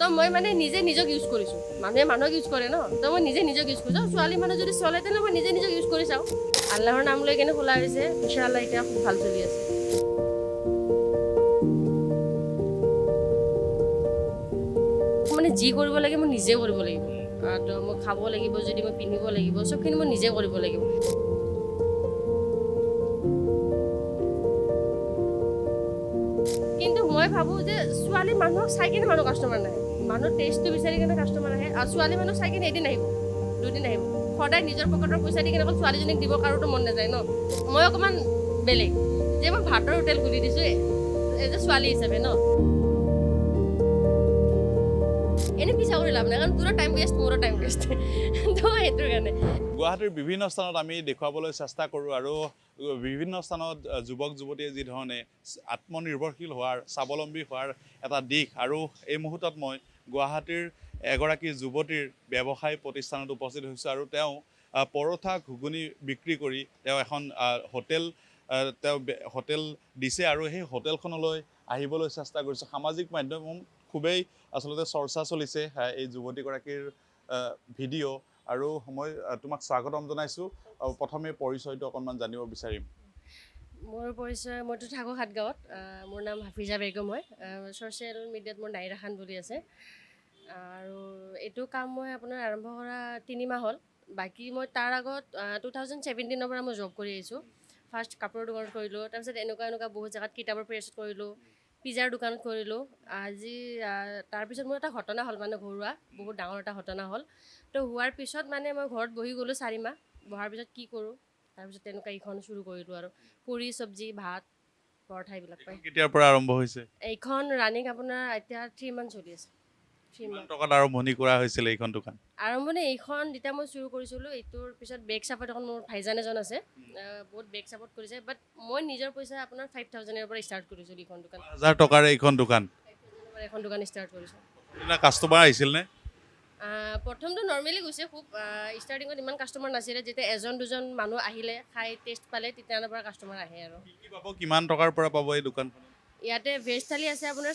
তো মই মানে নিজে নিজক ইউজ কৰিছোঁ, মানুহে মানুহক ইউজ কৰে ন, তো মই নিজে নিজক ইউজ কৰিছোঁ। ছোৱালী মানুহ যদি চলে তেনেহ'লে মই নিজে নিজক ইউজ কৰি চাওঁ। আল্লাহৰ নাম লৈ কেনে খোলা হৈছে, ইনশাআল্লাহ এতিয়া খুব ভাল চলি আছে। মানে যি কৰিব লাগে মই নিজে কৰিব লাগিব। তো মই খাব লাগিব, যদি মই পিন্ধিব লাগিব, চবখিনি মই নিজে কৰিব লাগিব। কিন্তু মই ভাবোঁ যে ছোৱালী মানুহক চাই কিনে মানুহ কাষ্টমাৰ নাহে, মানুহৰ টেষ্টটো বিচাৰি কিনে কাষ্টমাৰ আহে। আৰু ছোৱালী মানুহ চাই কিনে এদিন আহিব, দুদিন আহিব, সদায় নিজৰ পকেটৰ পইচা দি কিনে অকল ছোৱালীজনীক দিব কাৰোতো মন নাযায় ন। মই অকণমান বেলেগ, যে মই ভাতৰ হোটেল খুলি দিছোঁ এজ এ ছোৱালী হিচাপে ন। এনে পিছা কৰি লাভ নাই, কাৰণ তোৰো টাইম ৱেষ্ট, মোৰো টাইম ৱেষ্ট। তো সেইটোৰ কাৰণে গুৱাহাটীৰ বিভিন্ন স্থানত আমি দেখুৱাবলৈ চেষ্টা কৰোঁ আৰু বিভিন্ন স্থানত যুৱক যুৱতীয়ে যি ধৰণে আত্মনিৰ্ভৰশীল হোৱাৰ, স্বাৱলম্বী হোৱাৰ এটা দিশ। আৰু এই মুহূৰ্তত মই গুৱাহাটীৰ এগৰাকী যুৱতীৰ ব্যৱসায় প্ৰতিষ্ঠানত উপস্থিত হৈছোঁ আৰু তেওঁ পৰঠা ঘুগুনি বিক্ৰী কৰি তেওঁ এখন হোটেল দিছে আৰু সেই হোটেলখনলৈ আহিবলৈ চেষ্টা কৰিছে। সামাজিক মাধ্যম খুবেই আচলতে চৰ্চা চলিছে এই যুৱতীগৰাকীৰ ভিডিঅ'। আৰু মই তোমাক স্বাগতম জনাইছোঁ। প্ৰথমে পৰিচয়টো অকণমান জানিব বিচাৰিম। মোৰ পৰিচয়, মইতো থাকোঁ সাতগাঁৱত। মোৰ নাম হাফিজা বেগম হয়। ছ'চিয়েল মিডিয়াত মোৰ নাইৰা খান বুলি আছে। আৰু এইটো কাম মই আপোনাৰ আৰম্ভ কৰা 3 মাহ হ'ল। বাকী মই তাৰ আগত 2017 পৰা মই জব কৰি আহিছোঁ। ফাৰ্ষ্ট কাপোৰৰ দোকানত কৰিলোঁ, তাৰপিছত এনেকুৱা বহুত জেগাত কিতাপৰ প্ৰেছত কৰিলোঁ, পিজ্জাৰ দোকানত কৰিলোঁ। আজি তাৰপিছত মোৰ এটা ঘটনা হ'ল, মানে ঘৰুৱা বহুত ডাঙৰ এটা ঘটনা হ'ল। তো হোৱাৰ পিছত মানে মই ঘৰত বহি গ'লোঁ 4 মাহ। বহাৰ পিছত কি কৰোঁ, তাৰপিছত তেনেকুৱা এইখন চুৰু কৰিলোঁ আৰু পুৰি, চব্জি, ভাত, পৰঠা এইবিলাক পাই। কেতিয়াৰ পৰা আৰম্ভ হৈছে? এইখন ৰানিং আপোনাৰ এতিয়া 3 মান্থ চলি আছে। 3 কিমান মান্থ টকাত আৰম্ভণি কৰা হৈছিলে এইখন দোকান? আৰম্ভণি এইখন যেতিয়া মই চুৰু কৰিছিলোঁ, এইটোৰ পিছত বেক চাপৰ্ট এখন মোৰ ভাইজান এজন আছে, বহুত বেক চাপৰ্ট কৰিছে। বাট মই নিজৰ পইচা আপোনাৰ 5,000ৰ পৰা ষ্টাৰ্ট কৰিছিলোঁ এইখন দোকান। 1,000 টকাৰে এইখন দোকান? 5,000ৰ পৰা এখন দোকান ষ্টাৰ্ট কৰিছোঁ। সেইদিনা কাষ্টমাৰ আহিছিল নে? প্ৰথমটো নৰ্মেলি গৈছে, খুব ষ্টাৰ্টিঙত ইমান কাষ্টমাৰ নাছিলে। যেতিয়া এজন দুজন মানুহ আহিলে, খাই টেষ্ট পালে, তেতিয়াৰ পৰা কাষ্টমাৰ আহে আৰু। কি পাব, কিমান টকাৰ পৰা পাব এই দোকানখনত? ইয়াতে ভেজ থালি আছে আপোনাৰ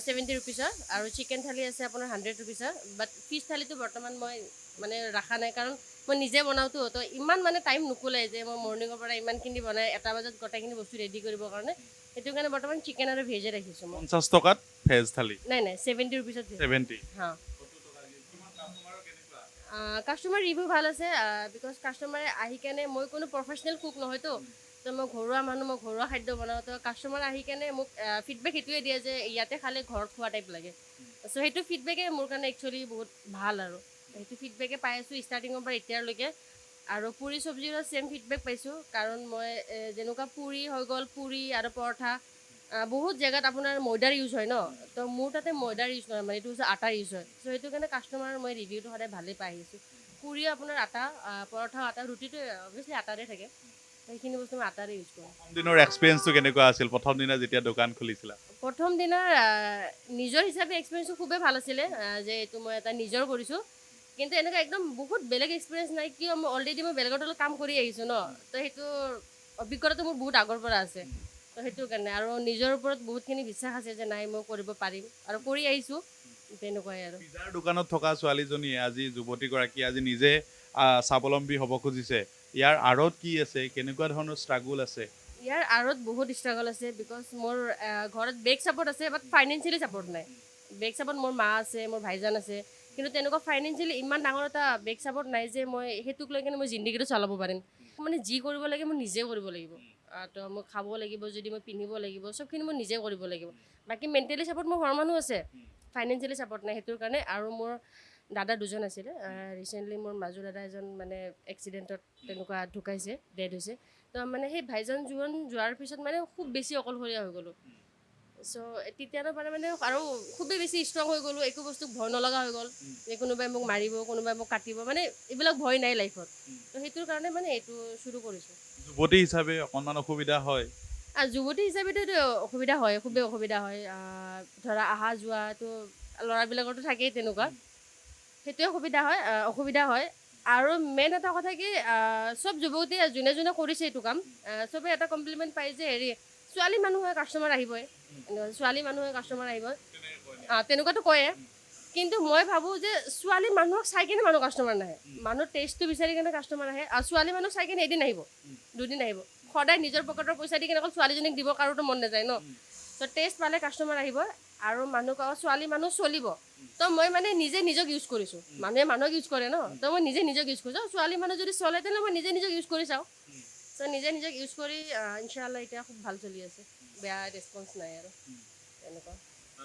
70 ৰুপিছৰ, আৰু চিকেন থালি আছে আপোনাৰ 100 ৰুপিছৰ। বাট ফিছ থালিটো বৰ্তমান মই মানে ৰখা নাই, কাৰণ মই নিজে বনাওঁতো, তো ইমান মানে টাইম নোকোলাই যে মই মৰ্ণিঙৰ পৰা ইমানখিনি বনাই 1টা বজাত গোটেইখিনি বস্তু ৰেডি কৰিবৰ কাৰণে। সেইটো কাৰণে বৰ্তমান চিকেন আৰু ভেজে ৰাখিছোঁ মই। 50 টকাত ভেজ থালি? নাই 70 ৰুপিছত ভেজ। 70? হা, কাষ্টমাৰ ৰিভিউ ভাল আছে। বিকজ কাষ্টমাৰে আহি কেনে, মই কোনো প্ৰফেচনেল কুক নহয়তো, তো মই ঘৰুৱা মানুহ, মই ঘৰুৱা খাদ্য বনাওঁ। তো কাষ্টমাৰ আহি কেনে মোক ফিডবেক সেইটোৱে দিয়ে যে ইয়াতে খালে ঘৰত খোৱা টাইপ লাগে। চ' সেইটো ফিডবেকে মোৰ কাৰণে একচুৱেলি বহুত ভাল, আৰু সেইটো ফিডবেকে পাই আছোঁ ষ্টাৰ্টিঙৰ পৰা এতিয়ালৈকে। আৰু পুৰি চব্জিৰো ছেম ফিডবেক পাইছোঁ, কাৰণ মই যেনেকুৱা পুৰি হৈ গ'ল, পুৰি আৰু পৰঠা বহুত জেগাত আপোনাৰ ময়দাৰ ইউজ হয় ন, তো মোৰ তাতে ময়দাৰ ইউজ নহয়, মানে এইটো হৈছে আটাৰ ইউজ হয়। চ' সেইটো কাৰণে কাষ্টমাৰ মই ৰিভিউটো সদায় ভালেই পাই আহিছোঁ। পুৰিও আপোনাৰ আটা, পৰঠাও আটা, ৰুটিটো অভিয়াছলি আটাৰে থাকে। সেইখিনি বস্তু মই আটাৰে ইউজ কৰোঁ। প্ৰথম দিনৰ এক্সপিৰিয়েঞ্চটো কেনেকুৱা আছিল, প্ৰথম দিনা যেতিয়া দোকান খুলিছিলা? প্ৰথম দিনৰ নিজৰ হিচাপে এক্সপিৰিয়েঞ্চটো খুবেই ভাল আছিলে, যে এইটো মই এটা নিজৰ কৰিছোঁ। কিন্তু এনেকুৱা একদম বহুত বেলেগ এক্সপিৰিয়েঞ্চ নাই, কিয় মই অলৰেডি বেলেগৰ তলত কাম কৰি আহিছোঁ ন, তো সেইটো অভিজ্ঞতাটো মোৰ বহুত আগৰ পৰা আছে। তো সেইটো কাৰণে, আৰু নিজৰ ওপৰত বহুতখিনি বিশ্বাস আছে যে নাই মই কৰিব পাৰিম, আৰু কৰি আহিছোঁ, তেনেকুৱাই আৰু। পিজ্জাৰ দোকানত থকা ছোৱালীজনীয়ে, আজি যুৱতীগৰাকী আজি নিজে স্বাৱলম্বী হ'ব খুজিছে, ইয়াৰ আঁৰত কি আছে, কেনেকুৱা ধৰণৰ ষ্ট্ৰাগল আছে? ইয়াৰ আঁৰত বহুত ষ্ট্ৰাগল আছে। বিকজ মোৰ ঘৰত বেক চাপৰ্ট আছে, বাট ফাইনেন্সিয়েলি চাপৰ্ট নাই। বেক চাপৰ্ট মোৰ মা আছে, মোৰ ভাইজান আছে, কিন্তু তেনেকুৱা ফাইনেন্সিয়েলি ইমান ডাঙৰ এটা বেক চাপৰ্ট নাই যে মই সেইটোক লৈ কিনে মই জিন্দগীটো চলাব পাৰিম। মানে যি কৰিব লাগে মই নিজে কৰিব লাগিব। তো মই খাব লাগিব, যদি মই পিন্ধিব লাগিব, চবখিনি মই নিজে কৰিব লাগিব। বাকী মেণ্টেলি চাপৰ্ট মোৰ ঘৰৰ মানুহ আছে, ফাইনেন্সিয়েলি চাপৰ্ট নাই, সেইটোৰ কাৰণে। আৰু মোৰ দাদা দুজন আছিলে, ৰিচেণ্টলি মোৰ মাজু দাদা এজন মানে এক্সিডেণ্টত তেনেকুৱা ঢুকাইছে, ডেড হৈছে। তো মানে সেই ভাইজান যোৱাৰ পিছত মানে খুব বেছি অকলশৰীয়া হৈ গ'লোঁ। চ' তেতিয়াৰ পৰা মানে আৰু খুবেই বেছি ষ্ট্ৰং হৈ গ'লোঁ, একো বস্তু ভয় নলগা হৈ গ'ল, যে কোনোবাই মোক মাৰিব, কোনোবাই মোক কাটিব, মানে এইবিলাক ভয় নাই লাইফত। তো সেইটোৰ কাৰণে মানে এইটো চুৰু কৰিছোঁ। যুৱতী হিচাপে অকণমান অসুবিধা হয়? যুৱতী হিচাপেতো অসুবিধা হয়, খুবেই অসুবিধা হয়। ধৰা অহা যোৱাটো ল'ৰাবিলাকৰতো থাকেই তেনেকুৱা, সেইটোৱে অসুবিধা হয়। আৰু মেইন এটা কথা কি, চব যুৱতীয়ে যোনে যোনে কৰিছে এইটো কাম, চবেই এটা কমপ্লিমেণ্ট পায় যে হেৰি, ছোৱালী মানুহ হয় কাষ্টমাৰ আহিবই, তেনেকুৱাতো কয়ে। কিন্তু মই ভাবোঁ যে ছোৱালী মানুহক চাই কিনে মানুহ কাষ্টমাৰ নাহে, মানুহ টেষ্টটো বিচাৰি কিনে কাষ্টমাৰ আহে। আৰু ছোৱালী মানুহ চাই কিনে এদিন আহিব, দুদিন আহিব, সদায় নিজৰ পকেটৰ পইচা দি কিনে অকল ছোৱালীজনীক দিব কাৰোতো মন নাযায় ন। ত' টেষ্ট পালে কাষ্টমাৰ আহিব আৰু মানুহ ছোৱালী মানুহ চলিব। তো মই মানে নিজে নিজক ইউজ কৰিছোঁ, মানুহে মানুহক ইউজ কৰে ন, তো মই নিজে নিজক ইউজ কৰিছোঁ। ছোৱালী মানুহ যদি চলে তেনেহ'লে মই নিজে নিজক ইউজ কৰি চাওঁ। ত' নিজে নিজক ইউজ কৰি ইনশাআল্লাহ এতিয়া খুব ভাল চলি আছে, বেয়া ৰেছপন্স নাই আৰু তেনেকুৱা।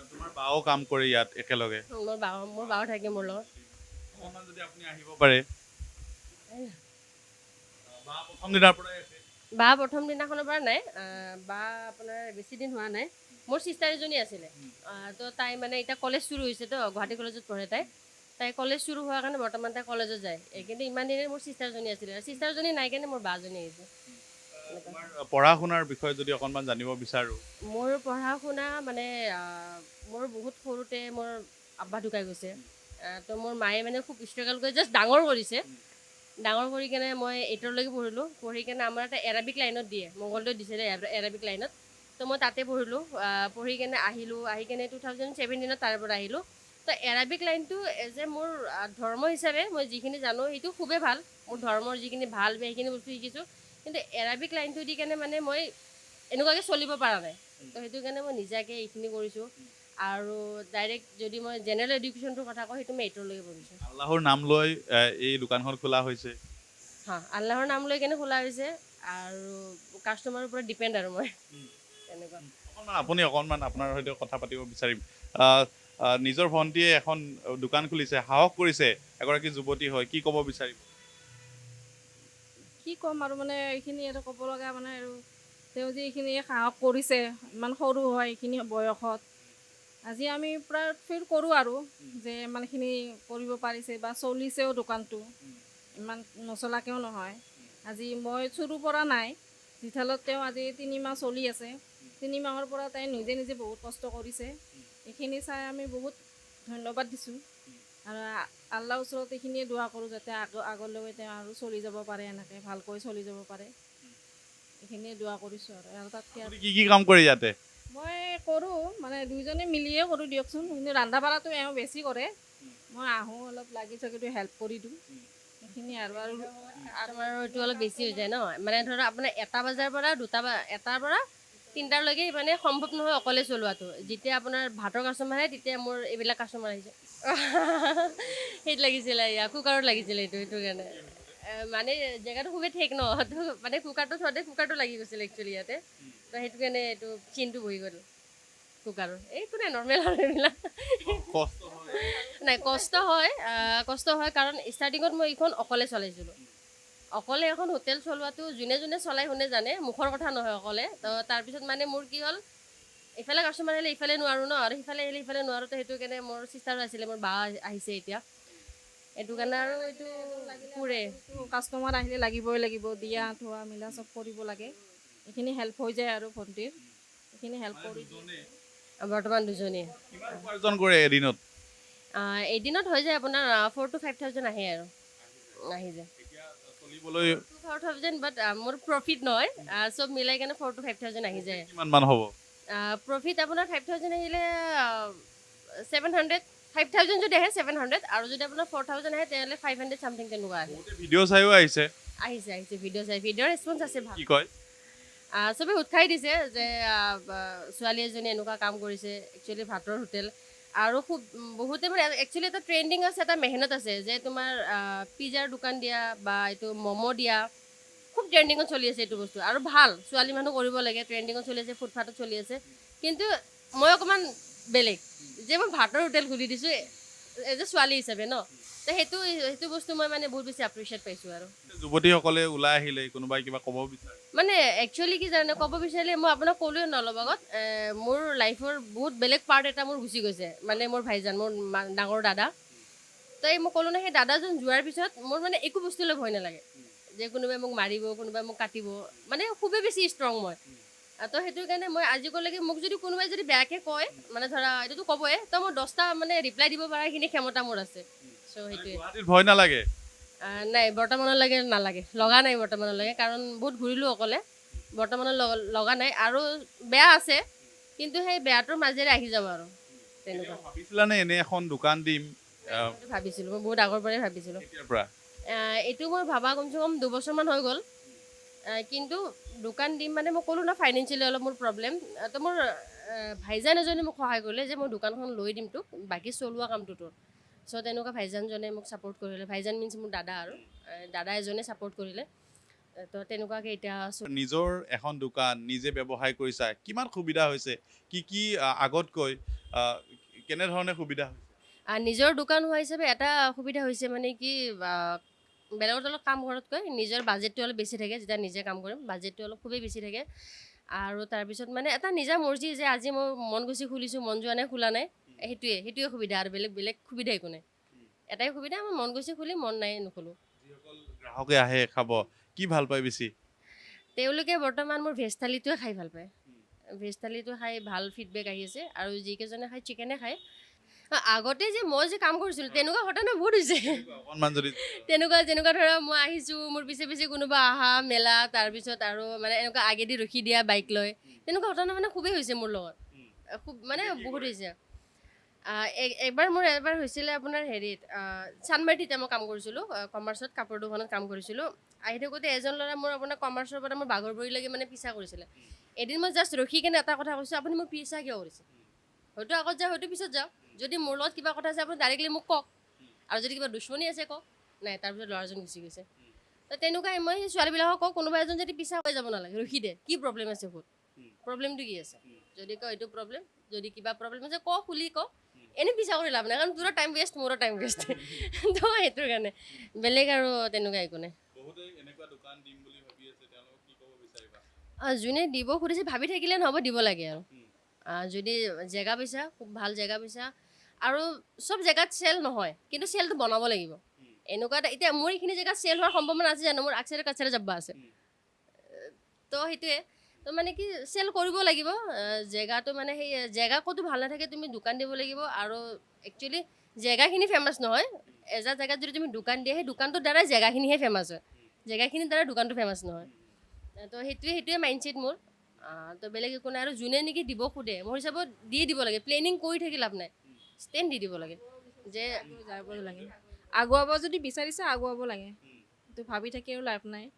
তোমাৰ বাও কাম কৰে ইয়াত একেলগে, মোৰ বাও থাকে মোৰ লগত। অকণমান যদি আপুনি আহিব পাৰে। বা প্ৰথম দিনাৰ পৰাই আছে? বা প্ৰথম দিনাখনৰ পৰা নাই, বা আপোনাৰ বেছি দিন হোৱা নাই। মোৰ ছিষ্টাৰ এজনী আছিলে, তো তাই মানে এতিয়া কলেজ শুৰু হৈছে, তো গুৱাহাটী কলেজত পঢ়ে তাই কলেজ শুৰু হোৱাৰ কাৰণে বৰ্তমান তাই কলেজত যায়। কিন্তু ইমান দিনে মোৰ ছিষ্টাৰজনী আছিলে, ছিষ্টাৰজনী নাই কাৰণে মোৰ বাজনী আহিছে। তোমাৰ পঢ়া শুনাৰ বিষয়ে যদি অকণমান জানিব বিচাৰোঁ। মোৰ পঢ়া শুনা মানে মোৰ বহুত সৰুতে মোৰ আব্বা ঢুকাই গৈছে। তো মোৰ মায়ে মানে খুব ষ্ট্ৰাগল কৰি জাষ্ট ডাঙৰ কৰিছে। ডাঙৰ কৰি কেনে মই 8লৈকে পঢ়িলোঁ। পঢ়ি কেনে আমাৰ এটা এৰাবিক লাইনত দিয়ে, মংগলদৈত দিছিলে এৰাবিক লাইনত। তো মই তাতে পঢ়িলোঁ, পঢ়ি কেনে আহিলোঁ, আহি কেনে 2017 তাৰ পৰা আহিলোঁ। তো এৰাবিক লাইনটো যে মোৰ ধৰ্ম হিচাপে মই যিখিনি জানো সেইটো খুবেই ভাল। মোৰ ধৰ্মৰ যিখিনি ভাল বেয়া সেইখিনি বস্তু শিকিছোঁ। কিন্তু এৰাবিক লাইনটো দি কেনে মানে মই এনেকুৱাকৈ চলিব পৰা নাই। তো সেইটো কাৰণে মই নিজাকৈ এইখিনি কৰিছোঁ। আৰু ডাইৰেক্ট যদি মই জেনেৰেল এডুকেশ্যনটোৰ কথা কওঁ, সেইটো মই 8লৈকে পঢ়িছোঁ। আল্লাহৰ নাম লৈ এই দোকানখন খোলা হৈছে। আল্লাহৰ নাম লৈ কেনে খোলা হৈছে আৰু কাষ্টমাৰৰ ওপৰত ডিপেণ্ড আৰু মই তেনেকুৱা। আপুনি অকণমান আপোনাৰ সৈতে কথা পাতিব বিচাৰিম। নিজৰ ভণ্টীয়ে এখন দোকান খুলিছে, সাহস কৰিছে, এগৰাকী যুৱতী হয়, কি ক'ব বিচাৰিব? কি ক'ম আৰু মানে এইখিনি আৰু ক'ব লগা মানে আৰু তেওঁ যে এইখিনি সাহস কৰিছে, ইমান সৰু হয় এইখিনি বয়সত, আজি আমি প্ৰায় ফিল কৰোঁ আৰু যে ইমানখিনি কৰিব পাৰিছে বা চলিছেও দোকানটো, ইমান নচলাকৈও নহয়। আজি মই চুৰু পৰা নাই, যিঠালত তেওঁ আজি 3 মাহ চলি আছে, 3 মাহৰ পৰা তাই নিজে নিজে বহুত কষ্ট কৰিছে। এইখিনি চাই আমি বহুত ধন্যবাদ দিছোঁ। আৰু আল্লাহৰ ওচৰত এইখিনিয়ে দোৱা কৰোঁ যাতে আগলৈ তেওঁ আৰু চলি যাব পাৰে, এনেকৈ ভালকৈ চলি যাব পাৰে, এইখিনিয়ে দোৱা কৰিছোঁ। আৰু তাতকৈ আপুনি কি কাম কৰে ইয়াতে? মই কৰোঁ মানে দুইজনে মিলিয়ে কৰোঁ দিয়কচোন, কিন্তু ৰন্ধা বঢ়াটো এওঁ বেছি কৰে, মই আহোঁ অলপ লাগি চাগিটো হেল্প কৰি দিওঁ, সেইখিনি আৰু এইটো অলপ বেছি হৈ যায় ন, মানে ধৰক আপোনাৰ 1টা বজাৰ পৰা 1টাৰ পৰা 3টালৈকে মানে সম্ভৱ নহয় অকলে চলোৱাটো। যেতিয়া আপোনাৰ ভাতৰ কাষ্টমাৰ আহে তেতিয়া মোৰ এইবিলাক কাষ্টমাৰ আহিছে। সেইটো লাগিছিলে, কুকাৰত লাগিছিলে সেইটো কাৰণে। মানে জেগাটো খুবেই ঠেক ন, তো মানে কুকাৰটো থওঁতে কুকাৰটো লাগি গৈছিলে একচুৱেলি ইয়াতে। তো সেইটো কাৰণে এইটো চিনটো বহি গ'ল কুকাৰৰ। এইটো নাই, নৰ্মেল আৰু এইবিলাক। নাই কষ্ট হয় কাৰণ ষ্টাৰ্টিঙত মই এইখন অকলে চলাইছিলোঁ। অকলে এখন হোটেল চলোৱাটো যোনে যোনে চলাই শুনে জানে, মুখৰ কথা নহয় অকলে। তো তাৰপিছত মানে মোৰ কি হ'ল, ইফালে কাষ্টমাৰ আহিলে ইফালে নোৱাৰোঁ ন, আৰু সিফালে আহিলে ইফালে নোৱাৰোঁ। তো সেইটো কাৰণে মোৰ ছিষ্টাৰো আছিলে, মোৰ বা আহিছে এতিয়া, এইটো কাৰণে আৰু এইটো পুৰে কাষ্টমাৰ আহিলে লাগিবই লাগিব, দিয়া থোৱা মিলা চব কৰিব লাগে, এইখিনি হেল্প হৈ যায় আৰু ভণ্টিৰ, এইখিনি হেল্প কৰি বৰ্তমান দুজনীয়ে। কিমান উপাৰ্জন কৰে এদিনত? এদিনত হৈ যায় আপোনাৰ 4,000 to 5,000 আহে আৰু আহি যায়। চলিবলৈ 4,000 বাট মোৰ প্ৰফিট নহয়, চব মিলাই কেনে 4,000 to 5,000 আহি যায়। কিমান মান হ'ব? প্ৰফিট আপোনাৰ 5,000 আহিলে 700, 5,000 যদি আহে 700, আৰু যদি আপোনাৰ 4,000 আহে তেনেহ'লে 500 চামথিং তেনেকুৱা আহে। ভিডিঅ' চাইও আহিছে? আহিছে ভিডিঅ' চাই, ভিডিঅ'ৰ ৰেছপন্স আছে ভাল। কি কয়? চবেই উৎসাহ দিছে যে ছোৱালী এজনী এনেকুৱা কাম কৰিছে, একচুৱেলি ভাতৰ হোটেল। আৰু খুব বহুতে মানে একচুৱেলি এটা ট্ৰেণ্ডিং আছে, এটা মেহনত আছে যে তোমাৰ পিজ্জাৰ দোকান দিয়া বা এইটো ম'ম' দিয়া, খুব ট্ৰেণ্ডিঙত চলি আছে এইটো বস্তু। আৰু ভাল, ছোৱালী মানুহ কৰিব লাগে, ট্ৰেণ্ডিঙত চলি আছে, ফুটপাথত চলি আছে। কিন্তু মই অকণমান বেলেগ, যে মই ভাতৰ হোটেল খুলি দিছোঁ এজ এ ছোৱালী হিচাপে ন, তো সেইটো বস্তু মই মানে বহুত বেছি এপ্ৰিচিয়েট পাইছোঁ। আৰু যুৱতীসকলে ওলাই আহিলে কোনোবাই কিবা ক'ব বিচাৰে? মানে একচুৱেলি কি জানে, ক'ব বিচাৰিলে মই আপোনাক ক'লোৱে ন অলপ আগত, মোৰ লাইফৰ বহুত বেলেগ পাৰ্ট এটা মোৰ গুচি গৈছে, মানে মোৰ ভাইজান, মোৰ ডাঙৰ দাদা। তো মই ক'লোঁ ন, সেই দাদাজন যোৱাৰ পিছত মোৰ মানে একো বস্তুলৈ ভয় নালাগে, যে কোনোবাই মোক মাৰিব, কোনোবাই মোক কাটিব, মানে খুবেই বেছি ষ্ট্ৰং মই। তো সেইটো কাৰণে মই আজিলৈকে মোক যদি কোনোবাই যদি বেয়াকৈ কয়, মানে ধৰা এইটোতো ক'বই, তো মই 10টা মানে ৰিপ্লাই দিব পৰাখিনি ক্ষমতা মোৰ আছে। চ' সেইটোৱে। গুৱাহাটীত ভয় নালাগে? নাই, বৰ্তমানলৈকে নালাগে, লগা নাই বৰ্তমানলৈকে, কাৰণ বহুত ঘূৰিলোঁ অকলে, বৰ্তমানৰ লগা নাই। আৰু বেয়া আছে, কিন্তু সেই বেয়াটোৰ মাজেৰে আহি যাব আৰু তেনেকুৱা ভাবিছিলানে এনে এখন দোকান দিম মইতো ভাবিছিলোঁ, মই বহুত আগৰ পৰাই ভাবিছিলোঁ। কেতিয়াৰ পৰা? এইটো মই ভাবা কমচে কম 2 বছৰমান হৈ গ'ল। কিন্তু দোকান দিম মানে মই ক'লোঁ ন ফাইনেন্সিয়েলি অলপ মোৰ প্ৰব্লেম। তো মোৰ ভাইজান এজনে মোক সহায় কৰিলে যে মই দোকানখন লৈ দিম তোক, বাকী চলোৱা কামটো তোৰ। চ' তেনেকুৱা ভাইজানজনে মোক ছাপৰ্ট কৰিলে। ভাইজান মিনছ মোৰ দাদা আৰু দাদা এজনে ছাপৰ্ট কৰিলে। তো তেনেকুৱাকৈ এতিয়া নিজৰ এখন দোকান নিজে ব্যৱসায় কৰিছা, কিমান সুবিধা হৈছে? কি কি আগতকৈ কেনেধৰণে সুবিধা হৈছে? নিজৰ দোকান হোৱা হিচাপে এটা সুবিধা হৈছে মানে কি বেলেগৰ তলত কাম কৰাতকৈ নিজৰ বাজেটটো অলপ বেছি থাকে। যেতিয়া নিজে কাম কৰিম বাজেটটো অলপ খুবেই বেছি থাকে। আৰু তাৰপিছত মানে এটা নিজা মৰ্জি যে আজি মই মন গুচি খুলিছোঁ, মন যোৱা নাই খোলা নাই, সেইটোৱে সুবিধা আৰু বেলেগ সুবিধা একো নাই। এটাই সুবিধা, মই মন গৈছে খুলি, মন নাই নুখুলোঁ। যিসকল গ্ৰাহকে আহে খাব, কি ভাল পায় বেছি? তেওঁলোকে বৰ্তমান মোৰ ভেজ থালিটোৱে খাই ভাল পায়। ভেজ থালিটো খাই ভাল ফিডবেক আহি আছে। আৰু যিকেইজনে খায় চিকেনে খায়। আগতে যে মই যে কাম কৰিছিলোঁ তেনেকুৱা ঘটনা বহুত হৈছে। অকণমান যদি যেনেকুৱা ধৰা মই আহিছোঁ, মোৰ পিছে পিছে কোনোবা আহা মেলা, তাৰপিছত আৰু মানে এনেকুৱা আগেদি ৰখি দিয়া বাইক লৈ, তেনেকুৱা ঘটনা মানে খুবেই হৈছে মোৰ লগত। খুব মানে বহুত হৈছে। এবাৰ হৈছিলে আপোনাৰ হেৰিত চানমাৰিতে মই কাম কৰিছিলোঁ, কমাৰ্চত কাপোৰ দোকানত কাম কৰিছিলোঁ। আহি থাকোঁতে এজন ল'ৰা মোৰ আপোনাৰ কমাৰ্চৰ পৰা মোৰ বাগৰবৰিলৈকে মানে পিছা কৰিছিলে। এদিন মই জাষ্ট ৰখি কেনে এটা কথা কৈছোঁ, আপুনি মোক পিছা কিয় কৰিছে? হয়তো আগত যাওঁ, হয়তো পিছত যাওঁ। যদি মোৰ লগত কিবা কথা আছে আপুনি ডাইৰেক্টলি মোক কওক, আৰু যদি কিবা দুশ্মনী আছে কওক। নাই, তাৰপিছত ল'ৰাজন গুচি গৈছে। তো তেনেকুৱাই মই ছোৱালীবিলাকক কওঁ, কোনোবা এজন যদি পিছা হৈ যাব নালাগে, ৰখি দে, কি প্ৰব্লেম আছে সুধ, প্ৰব্লেমটো কি আছে? যদি কয় এইটো প্ৰব্লেম, যদি কিবা প্ৰব্লেম আছে ক, খুলি ক। এনেই পিছা কৰি লাভ নাই, কাৰণ তোৰো টাইম ৱেষ্ট, মোৰো টাইম ৱেষ্ট। তো সেইটোৰ কাৰণে বেলেগ আৰু তেনেকুৱা একো নাই। বহুতে এনেকুৱা দোকান দিম বুলি ভাবি আছে, তেওঁলোকক কি ক'ব বিচাৰিবা? যোনে দিব খুজিছে ভাবি থাকিলে নহ'ব, দিব লাগে আৰু। যদি জেগা পাইছা, খুব ভাল জেগা পাইছা, আৰু চব জেগাত চেল নহয়, কিন্তু চেলটো বনাব লাগিব। এনেকুৱা এটা এতিয়া মোৰ এইখিনি জেগাত চেল হোৱাৰ সম্ভাৱনা আছে জানো? মোৰ আগচাইডে কাছাইডে যাব আছে। তো সেইটোৱে, তো মানে কি চেল কৰিব লাগিব। জেগাটো মানে সেই জেগা ক'তো ভাল নাথাকে, তুমি দোকান দিব লাগিব। আৰু একচুৱেলি জেগাখিনি ফেমাছ নহয়। এজা জেগাত যদি তুমি দোকান দিয়া, সেই দোকানটোৰ দ্বাৰাই জেগাখিনিহে ফেমাছ হয়, জেগাখিনিৰ দ্বাৰা দোকানটো ফেমাছ নহয়। তো সেইটোৱে মাইণ্ডছেট মোৰ। তো বেলেগ একো নাই। আৰু যোনে নেকি দিব খোধে, মোৰ হিচাপত দি দিব লাগে, প্লেনিং কৰি থাকি লাভ নাই, ষ্টেণ্ড দি দিব লাগে যে যাব লাগে। আগুৱাব যদি বিচাৰিছে আগুৱাব লাগে, তো ভাবি থাকি আৰু লাভ নাই।